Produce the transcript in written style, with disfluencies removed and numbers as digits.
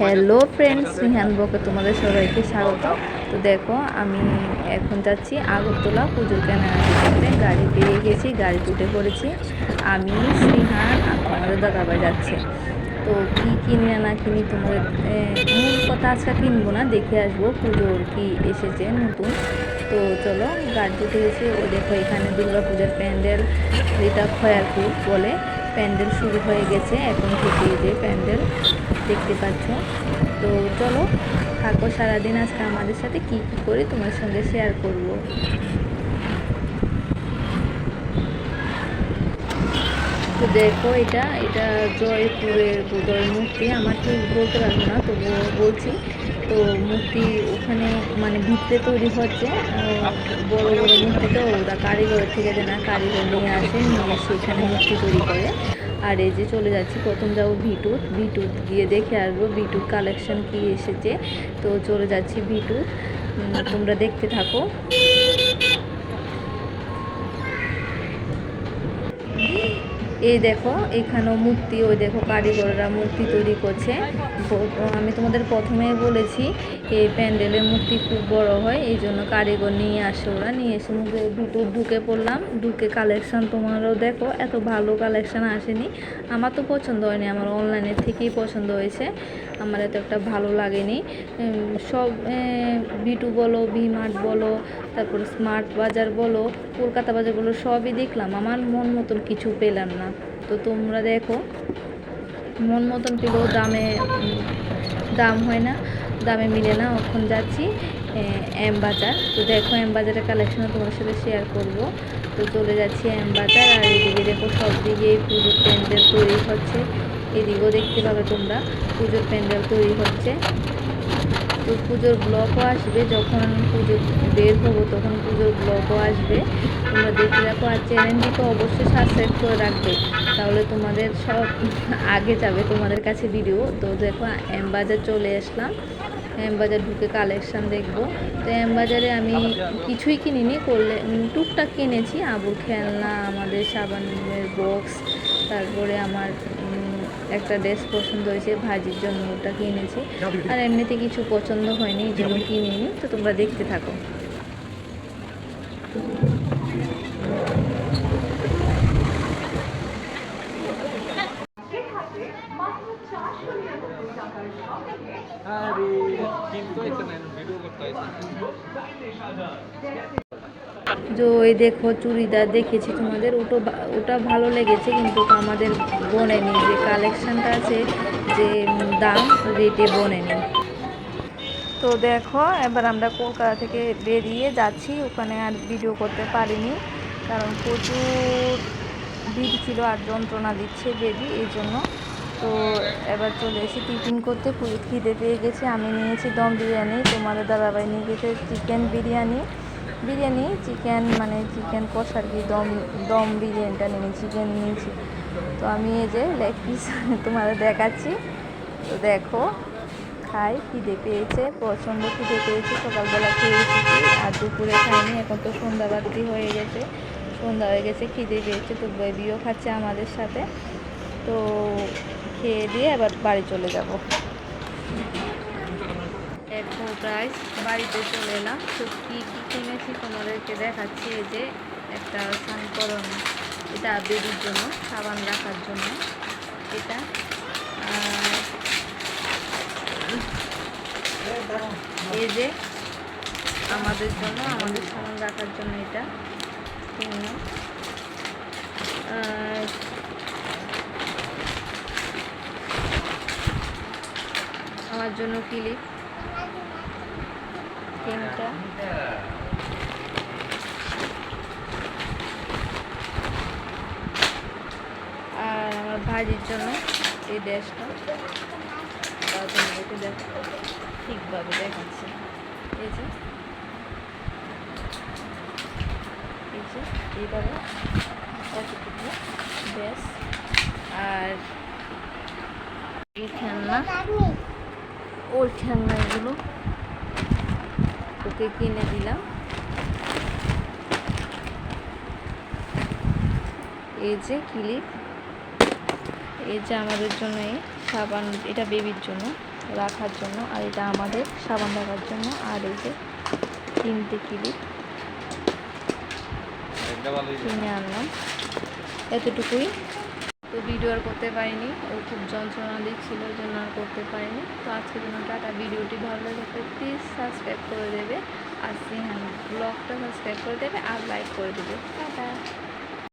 Hello friends, Nihan ব্লগে তোমাদের সবাইকে স্বাগত। তো দেখো, আমি এখন যাচ্ছি আগরতলা পুজোর কেনাকাটি করতে। গাড়ি পেয়ে গেছি, গাড়িতে উঠে পড়েছি। আমি, শ্রীহান আর তোমাদের দাদাভাই যাচ্ছে। তো কি কিনি না কিনি তোমাদের মূল কথা আজকে কিনবো না, দেখে আসবো পুজোর কি এসেছে নতুন। তো চলো, গাড়িতে উঠে গেছি। ও দেখো, এখানে দুর্গা পূজার প্যান্ডেল, যেটা খয়ারপুর বলে, প্যান্ডেল শুরু হয়ে গেছে এখন থেকে। যে প্যান্ডেল দেখতে পাচ্ছ। তো চলো, থাকো সারাদিন আজকে আমাদের সাথে, কি কি করি তোমার সঙ্গে শেয়ার করব। তো দেখো, এটা এটা জয়পুরের বোধহয় মূর্তি, আমার ঠিক বলতে পারবো না, তবুও বলছি। তো মূর্তি ওখানে মানে ভিতরে তৈরি হচ্ছে। বড় বড় মূর্তি তো ওরা কারিগরের থেকে দেয় না, কারিগর নিয়ে আসে, নিয়ে এসে এখানে মূর্তি তৈরি করে। আর এই যে চলে যাচ্ছি, প্রথম যাবো ভিটুত, ভিটুত গিয়ে দেখে আসবো ভিটুর কালেকশন কি এসেছে। তো চলে যাচ্ছি ভিটুত, তোমরা দেখতে থাকো। এই দেখো, এখানেও মূর্তি, ওই দেখো কারিগররা মূর্তি তৈরি করছে। আমি তোমাদের প্রথমে বলেছি এই প্যান্ডেলের মূর্তি খুব বড় হয়, এই জন্য কারিগর নিয়ে আসে ওরা। নিয়ে এসে মুখে ভিতর ঢুকে পড়লাম। ঢুকে কালেকশান তোমারও দেখো, এত ভালো কালেকশান আসেনি। আমার তো পছন্দ হয়নি, আমার অনলাইনের থেকেই পছন্দ হয়েছে, আমার এত একটা ভালো লাগেনি। সব বিটু বলো, ভি মার্ট বলো, তারপর স্মার্ট বাজার বলো, কলকাতা বাজার বলো, সবই দেখলাম, আমার মন মতন কিছু পেলাম না। তো তোমরা দেখো, মন মতন পেলেও দাম হয় না, দামে মিলে না। এখন যাচ্ছি এম বাজার। তো দেখো, এম বাজারের কালেকশনও তোমার সাথে শেয়ার করব। তো চলে যাচ্ছি এম বাজার। আর এদিকে দেখো, সব দিকেই পুজোর প্যান্ডেল তৈরি হচ্ছে। এদিকেও দেখতে পাবে তোমরা, পুজোর প্যান্ডেল তৈরি হচ্ছে। তো পুজোর ব্লগও আসবে, যখন পুজো বের হবো তখন পুজোর ব্লগও আসবে, তোমরা দেখে রাখো। আর চ্যানেলটিকে অবশ্যই সাবস্ক্রাইব করে রাখবে, তাহলে তোমাদের সব আগে যাবে তোমাদের কাছে ভিডিও। তো দেখো, এম বাজার চলে আসলাম। এম বাজার ঢুকে কালেকশান দেখবো। তো এম বাজারে আমি কিছুই কিনিনি, করলে টুকটাক কিনেছি, আবুর খেলনা, আমাদের সাবানের বক্স, তারপরে আমার একটা ড্রেস পছন্দ হয়েছে ভাজির জন্য, ওটা কিনেছি। আর এমনিতে কিছু পছন্দ হয়নি, এই জন্য কিনিনি। তো তোমরা দেখতে থাকো। এই দেখো, চুড়িদার দেখেছি তোমাদের, ওটা ভালো লেগেছে, কিন্তু আমাদের বনেনি, যে কালেকশানটা আছে, যে দাম রেটে বনেনি। তো দেখো, এবার আমরা কলকাতা থেকে বেরিয়ে যাচ্ছি। ওখানে আর ভিডিও করতে পারিনি, কারণ প্রচুর ভিড় ছিল আর যন্ত্রণা দিচ্ছে বেবি, এই জন্য। তো এবার চলে এসে টিফিন করতে, খিদে পেয়ে গেছে। আমি নিয়েছি দম বিরিয়ানি, তোমাদের দাদাভাই নিয়ে গেছে চিকেন বিরিয়ানি, চিকেন মানে চিকেন কষার কি দম বিরিয়ানিটা নিয়ে চিকেন নিয়েছি। তো আমি এই যে লেগ পিস তোমাদের দেখাচ্ছি। তো দেখো, খাই, খিদে পেয়েছে, প্রচণ্ড খিদে পেয়েছে। সকালবেলা খেয়েছি, আর দুপুরে খাইনি, এখন তো সন্ধ্যা বাড়তি হয়ে গেছে, খিদে পেয়েছে। তো বেবিও খাচ্ছে আমাদের সাথে। তো খেয়ে দিয়ে এবার বাড়ি চলে যাব। এখন প্রায় বাড়িতে চলে এলাম। তো কী কী কিনেছি তোমাদেরকে দেখাচ্ছি। এই যে একটা স্নানকরণ, এটা বেবির জন্য, সাবান রাখার জন্য এটা। এই যে আমাদের জন্য, আমাদের সাবান রাখার জন্য এটা কিনলাম। আমার জন্য ক্লিপ 3টা। আর আমার ভাইয়ের জন্য এই ড্রেসটা, তোমাদেরকে ঠিকভাবে দেখাচ্ছি। এই যে এইভাবে এতটুকু ড্রেস। আর এই খেলনা, ওই খেলনাগুলো ওকে কিনে দিলাম। এই যে ক্লিপ, এই যে আমাদের জন্য এই সাবান, এটা বেবির জন্য রাখার জন্য, আর এটা আমাদের সাবান রাখার জন্য। আর এই যে 3টে ক্লিপ কিনে আনলাম, এতটুকুই। তো ভিডিও আর করতে পারিনি, ও খুব যন্ত্রণা দিচ্ছিল, ওই জন্য আর করতে পারিনি। তো আজকের জন্য টাটা। ভিডিওটি ভালো লাগে প্লিজ সাবস্ক্রাইব করে দেবে, আর ব্লগটা সাবস্ক্রাইব করে দেবে আর লাইক করে দেবে। টাটা।